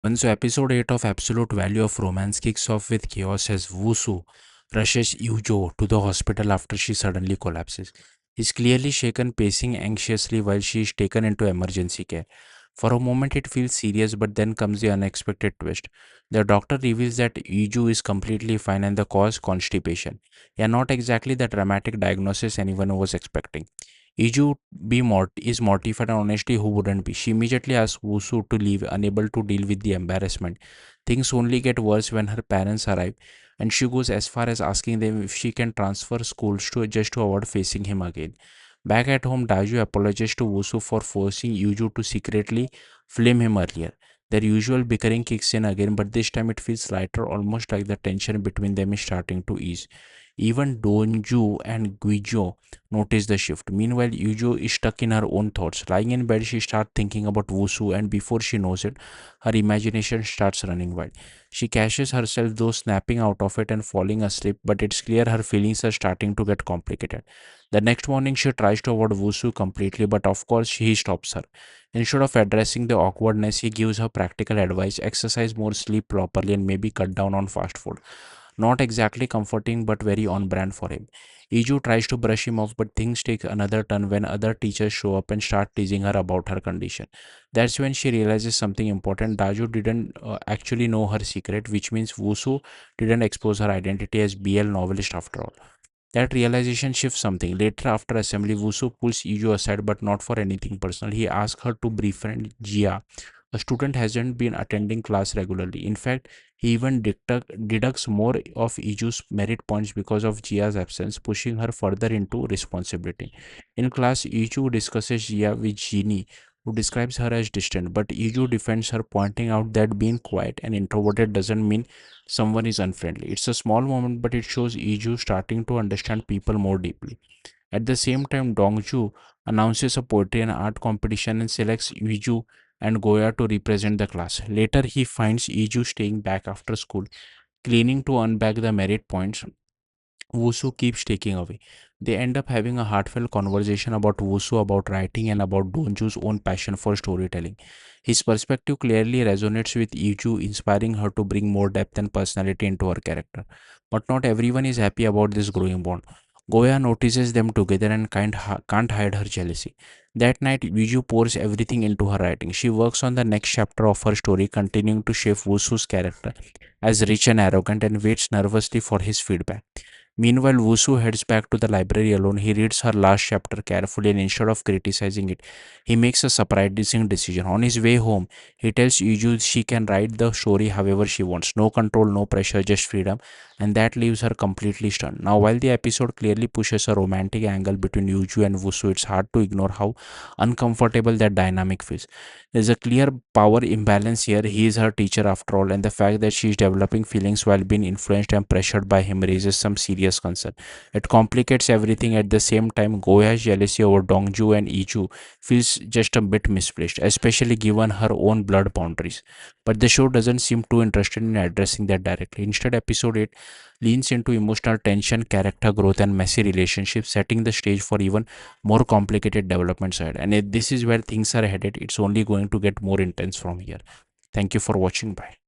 So episode 8 of Absolute Value of Romance kicks off with chaos as Wushu rushes Yujo to the hospital after she suddenly collapses. He's clearly shaken, pacing anxiously while she is taken into emergency care. For a moment it feels serious, but then comes the unexpected twist. The doctor reveals that Yuju is completely fine and the cause constipation. Yeah, not exactly the dramatic diagnosis anyone was expecting. Iju is mortified, and honestly, who wouldn't be? She immediately asks Wusu to leave, unable to deal with the embarrassment. Things only get worse when her parents arrive, and she goes as far as asking them if she can transfer schools to avoid facing him again. Back at home, Daju apologizes to Wusu for forcing Yuju to secretly flame him earlier. Their usual bickering kicks in again, but this time it feels lighter, almost like the tension between them is starting to ease. Even Donju and Guijo notice the shift. Meanwhile, Yujo is stuck in her own thoughts. Lying in bed, she starts thinking about Wusu, and before she knows it, her imagination starts running wild. She catches herself, though, snapping out of it and falling asleep, but it's clear her feelings are starting to get complicated. The next morning, she tries to avoid Wusu completely, but of course, he stops her. Instead of addressing the awkwardness, he gives her practical advice: exercise more, sleep properly, and maybe cut down on fast food. Not exactly comforting, but very on brand for him. Iju tries to brush him off, but things take another turn when other teachers show up and start teasing her about her condition. That's when she realizes something important. Daju didn't actually know her secret, which means Wusu didn't expose her identity as BL novelist after all. That realization shifts something. Later, after assembly, Wusu pulls Iju aside, but not for anything personal. He asks her to befriend Jia. A student hasn't been attending class regularly. In fact, he even deducts more of Iju's merit points because of Jia's absence, pushing her further into responsibility. In class, Iju discusses Jia with Genie, who describes her as distant, but Iju defends her, pointing out that being quiet and introverted doesn't mean someone is unfriendly. It's a small moment, but it shows Iju starting to understand people more deeply. At the same time, Dongju announces a poetry and art competition and selects Iju and Goya to represent the class. Later, he finds Iju staying back after school, cleaning to unbag the merit points Wusu keeps taking away. They end up having a heartfelt conversation about Wusu, about writing, and about Donju's own passion for storytelling. His perspective clearly resonates with Iju, inspiring her to bring more depth and personality into her character. But not everyone is happy about this growing bond. Goya notices them together and can't hide her jealousy. That night, Viju pours everything into her writing. She works on the next chapter of her story, continuing to shape Wusu's character as rich and arrogant, and waits nervously for his feedback. Meanwhile, Wusu heads back to the library alone. He reads her last chapter carefully, and instead of criticizing it, he makes a surprising decision. On his way home, he tells Yuju she can write the story however she wants. No control, no pressure, just freedom. And that leaves her completely stunned. Now, while the episode clearly pushes a romantic angle between Yuju and Wusu, it's hard to ignore how uncomfortable that dynamic feels. There's a clear power imbalance here. He is her teacher after all, and the fact that she is developing feelings while being influenced and pressured by him raises some serious concern. It complicates everything. At the same time, Goya's jealousy over Dongju and Iju feels just a bit misplaced, especially given her own blood boundaries. But the show doesn't seem too interested in addressing that directly. Instead, episode 8 leans into emotional tension, character growth, and messy relationships, setting the stage for even more complicated developments ahead. And if this is where things are headed, it's only going to get more intense from here. Thank you for watching. Bye.